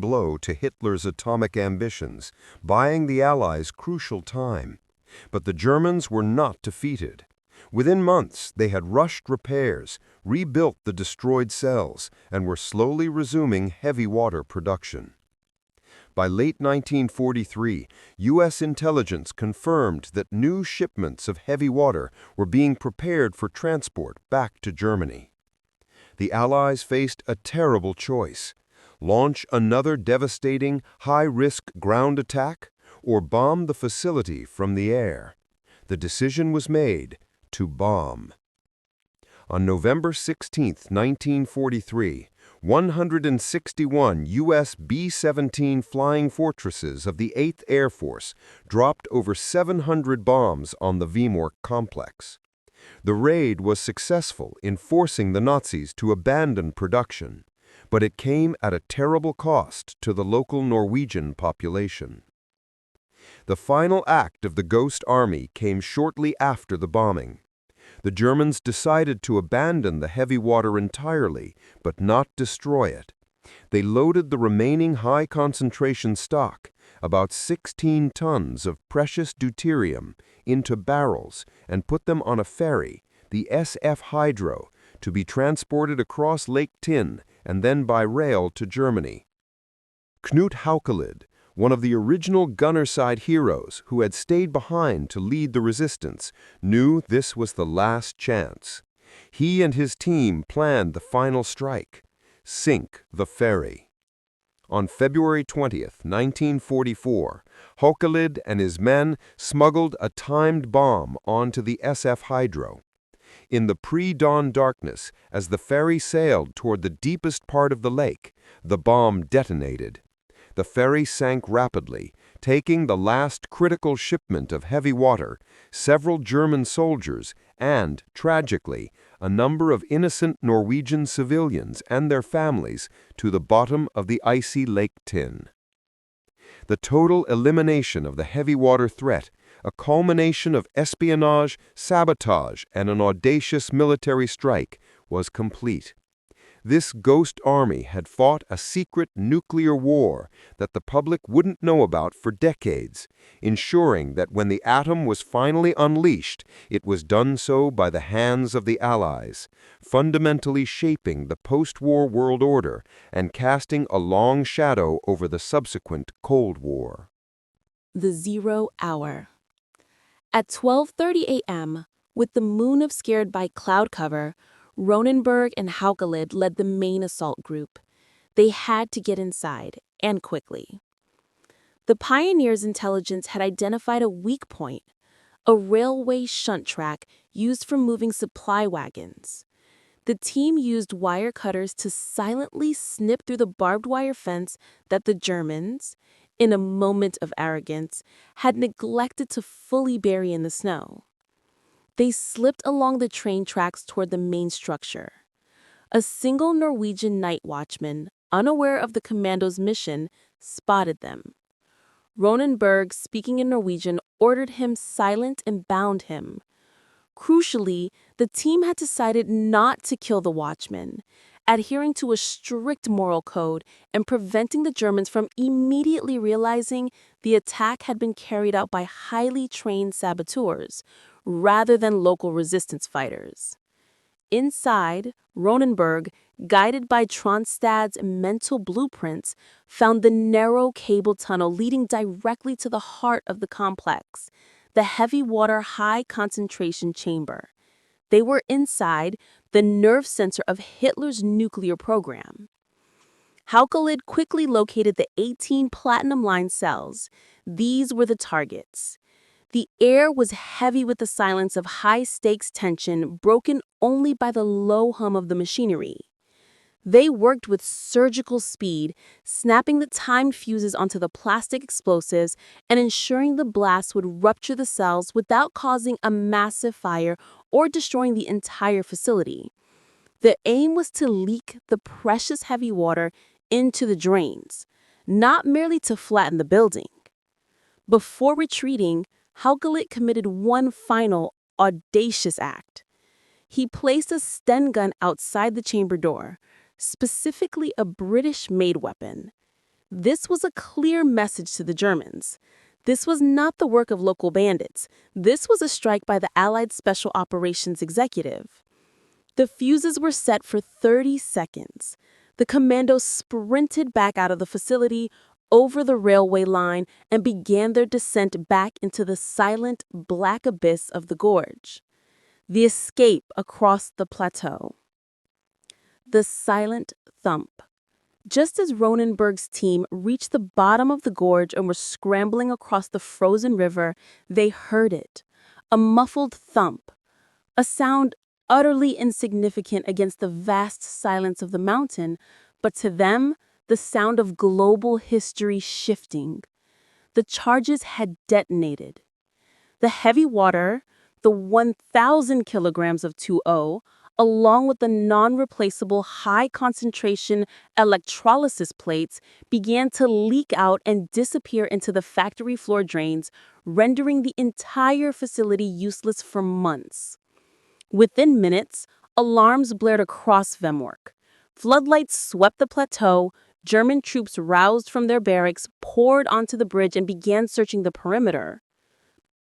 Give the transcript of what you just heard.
blow to Hitler's atomic ambitions, buying the Allies crucial time. But the Germans were not defeated. Within months, they had rushed repairs, rebuilt the destroyed cells, and were slowly resuming heavy water production. By late 1943, U.S. intelligence confirmed that new shipments of heavy water were being prepared for transport back to Germany. The Allies faced a terrible choice: launch another devastating, high-risk ground attack, or bomb the facility from the air. The decision was made to bomb. On November 16, 1943, 161 U.S. B-17 Flying Fortresses of the 8th Air Force dropped over 700 bombs on the Vemork complex. The raid was successful in forcing the Nazis to abandon production, but it came at a terrible cost to the local Norwegian population. The final act of the Ghost Army came shortly after the bombing. The Germans decided to abandon the heavy water entirely, but not destroy it. They loaded the remaining high-concentration stock, about 16 tons of precious deuterium, into barrels and put them on a ferry, the SF Hydro, to be transported across Lake Tinn and then by rail to Germany. Knut Haukelid, one of the original gunnerside heroes who had stayed behind to lead the resistance, knew this was the last chance. He and his team planned the final strike: sink the ferry. On February 20, 1944, Haukelid and his men smuggled a timed bomb onto the SF Hydro. In the pre-dawn darkness, as the ferry sailed toward the deepest part of the lake, the bomb detonated. The ferry sank rapidly, taking the last critical shipment of heavy water, several German soldiers, and, tragically, a number of innocent Norwegian civilians and their families to the bottom of the icy Lake Tinn. The total elimination of the heavy water threat, a culmination of espionage, sabotage, and an audacious military strike, was complete. This ghost army had fought a secret nuclear war that the public wouldn't know about for decades, ensuring that when the atom was finally unleashed, it was done so by the hands of the Allies, fundamentally shaping the post-war world order and casting a long shadow over the subsequent Cold War. The 0 hour. At 12:30 a.m., with the moon obscured by cloud cover, Ronenberg and Haukelid led the main assault group. They had to get inside, and quickly. The Pioneers' intelligence had identified a weak point, a railway shunt track used for moving supply wagons. The team used wire cutters to silently snip through the barbed wire fence that the Germans, in a moment of arrogance, had neglected to fully bury in the snow. They slipped along the train tracks toward the main structure. A single Norwegian night watchman, unaware of the commando's mission, spotted them. Ronenberg, speaking in Norwegian, ordered him silent and bound him. Crucially, the team had decided not to kill the watchman, adhering to a strict moral code and preventing the Germans from immediately realizing the attack had been carried out by highly trained saboteurs, rather than local resistance fighters. Inside, Ronenberg, guided by Tronstad's mental blueprints, found the narrow cable tunnel leading directly to the heart of the complex, the heavy water high-concentration chamber. They were inside the nerve center of Hitler's nuclear program. Haukelid quickly located the 18 platinum-line cells. These were the targets. The air was heavy with the silence of high-stakes tension, broken only by the low hum of the machinery. They worked with surgical speed, snapping the timed fuses onto the plastic explosives and ensuring the blast would rupture the cells without causing a massive fire or destroying the entire facility. The aim was to leak the precious heavy water into the drains, not merely to flatten the building. Before retreating, Haukelid committed one final, audacious act. He placed a Sten gun outside the chamber door, specifically a British-made weapon. This was a clear message to the Germans. This was not the work of local bandits. This was a strike by the Allied Special Operations Executive. The fuses were set for 30 seconds. The commandos sprinted back out of the facility, over the railway line, and began their descent back into the silent, black abyss of the gorge. The escape across the plateau. The silent thump. Just as Ronenberg's team reached the bottom of the gorge and were scrambling across the frozen river, they heard it. A muffled thump. A sound utterly insignificant against the vast silence of the mountain, but to them, the sound of global history shifting. The charges had detonated. The heavy water, the 1,000 kilograms of 2O, along with the non-replaceable high-concentration electrolysis plates, began to leak out and disappear into the factory floor drains, rendering the entire facility useless for months. Within minutes, alarms blared across Vemork. Floodlights swept the plateau, German troops roused from their barracks, poured onto the bridge, and began searching the perimeter.